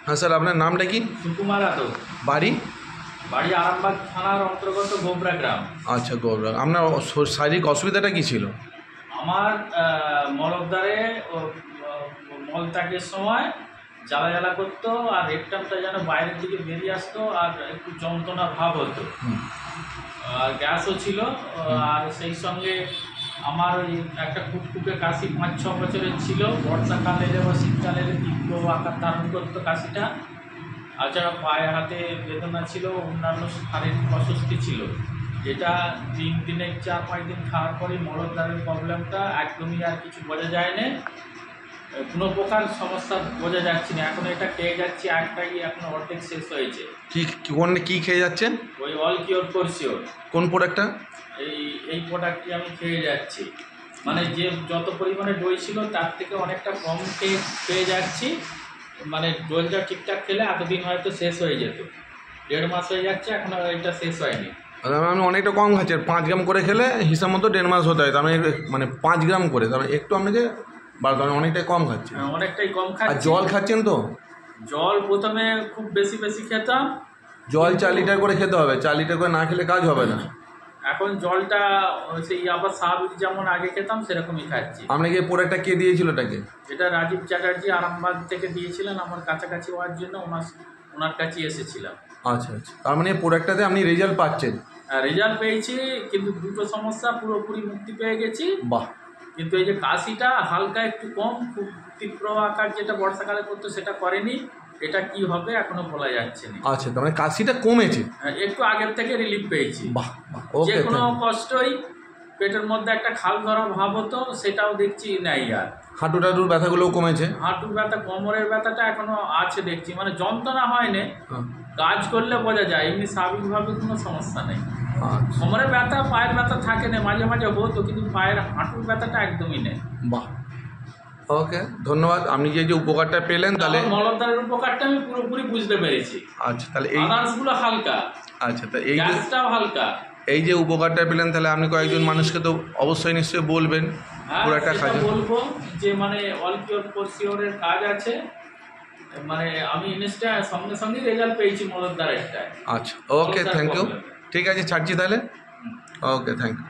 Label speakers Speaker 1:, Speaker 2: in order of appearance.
Speaker 1: হ্যাঁ স্যার, আপনার নামটা কি?
Speaker 2: সুকুমার যাদব।
Speaker 1: বাড়ি?
Speaker 2: বাড়ি আরামবাগ থানার অন্তর্গত গোবরা গ্রাম।
Speaker 1: আচ্ছা, গৌরব। আপনার শারীরিক অসুবিধাটা কি ছিল?
Speaker 2: আমার মলদ্বারে মলত্যাগের সময় জ্বালা জ্বালা করতো, আর রেকটামটা যেন বাইরের দিকে বেরিয়ে আসতো, আর একটু যন্ত্রণা ভাব হতো, আর গ্যাসও ছিল। আর সেই সঙ্গে আমার ওই একটা কুটকুটে কাশি 5-6 বছরের ছিল। বর্ষাকাল এলে বা শীতকাল এলে তীব্র আকার ধারণ করতো কাশিটা। আর যারা পায়ে হাতে বেদনা ছিল, অন্যান্য শারীরিক অস্বস্তি ছিল, যেটা 3 দিনে 4-5 দিন খাওয়ার পরেই মলদ্বারের প্রবলেমটা একদমই আর কিছু বোঝা যায় না, কোনো প্রকার সমস্যা বোঝা যাচ্ছে না। এখন এটা খেয়ে যাচ্ছি, একটাই এখন অর্ধেক শেষ হয়েছে।
Speaker 1: কি খেয়ে যাচ্ছেন?
Speaker 2: ওই অল কিওর ফরসিওর।
Speaker 1: কোন প্রোডাক্টটা?
Speaker 2: এই প্রোডাক্টটি আমি খেয়ে যাচ্ছি, মানে যে যত পরিমাণে ডোজ ছিল তার থেকে অনেকটা কম পেয়ে যাচ্ছি। মানে ডোজটা ঠিকঠাক খেলে এতদিন হয়তো শেষ হয়ে যেত, 1.5 মাস হয়ে যাচ্ছে, এখন আর এটা শেষ হয়নি।
Speaker 1: আমি অনেকটা কম খাচ্ছি, 5 গ্রাম করে খেলে হিসাব মতো 1.5 মাস হতে হয়, তার মানে 5 গ্রাম করে, তার মানে একটু আপনাকে আমি অনেকটাই কম খাচ্ছি।
Speaker 2: অনেকটাই কম খাচ্ছি।
Speaker 1: আর জল খাচ্ছেন তো?
Speaker 2: জল প্রথমে খুব বেশি খেতাম।
Speaker 1: জল 4 লিটার করে খেতে হবে, 4 লিটার করে না খেলে কাজ হবে না।
Speaker 2: এখন জলটা সেই আবার স্বাভাবিক যেমন আগে খেতাম সেরকমই খাচ্ছি।
Speaker 1: আপনাকে এই প্রোডাক্টটা কে দিয়েছিল এটাকে?
Speaker 2: এটা রাজীব চ্যাটার্জি আরামবাগ থেকে দিয়েছিলেন, আমার কাছাকাছি হওয়ার জন্য ওনার কাছেই এসেছিলাম।
Speaker 1: আচ্ছা আচ্ছা, তার মানে এই প্রোডাক্টটাতে আপনি রেজাল্ট পাচ্ছেন?
Speaker 2: রেজাল্ট পেয়েছি, কিন্তু দুটো সমস্যা পুরোপুরি মুক্তি পেয়ে গেছি।
Speaker 1: বাহ।
Speaker 2: কিন্তু এই যে কাশিটা হালকা একটু কম, খুব তীব্র আকার যেটা বর্ষাকালে করতো সেটা করেনি। এটা কি হবে এখনো বলা যাচ্ছে না।
Speaker 1: আচ্ছা, তার মানে কাশিটা কমেছে?
Speaker 2: একটু আগের থেকে রিলিফ পেয়েছি।
Speaker 1: বাহ।
Speaker 2: যে কোনো কষ্টই, পেটের মধ্যে একটা খাল ধরা ভাব হতো, সেটাও দেখছি নাই আর।
Speaker 1: হাঁটুর ব্যথাগুলোও কমেছে?
Speaker 2: হাঁটুর ব্যথা, কোমরের ব্যথাটা এখনো আছে দেখছি, মানে যন্ত্রণা হয় না, কাজ করলে বোঝা যায়, এমনি স্বাভাবিকভাবে কোনো সমস্যা নেই। কোমরের ব্যথা, পায়ের ব্যথা থাকে না, মাঝে মাঝে হতো, কিন্তু পায়ের হাঁটুর ব্যথাটা একদমই নেই।
Speaker 1: বাহ। ওকে, ধন্যবাদ। আপনি যে উপকারটা পেলেন, তাহলে
Speaker 2: মলদ্বারের উপকারটা আমি পুরোপুরি বুঝতে পেরেছি।
Speaker 1: আচ্ছা, তাহলে এই
Speaker 2: আদার্সগুলো হালকা।
Speaker 1: আচ্ছা, তা এই
Speaker 2: গ্যাসটাও হালকা।
Speaker 1: এই যে উপকারটা পেলেন, তাহলে আপনি কয়েকজন মানুষকে তো অবশ্যই নিশ্চয়ই বলবেন পুরোটা খাজা।
Speaker 2: বলবো যে মানে অল কিওর ফরসিওরের কাজ আছে, মানে আমি সঙ্গে সঙ্গে রেজাল্ট পেয়েছি মলদ্বারেরটা।
Speaker 1: আচ্ছা, ওকে, থ্যাংক ইউ। ঠিক আছে, ছাড়ছি তাহলে। ওকে, থ্যাংক ইউ।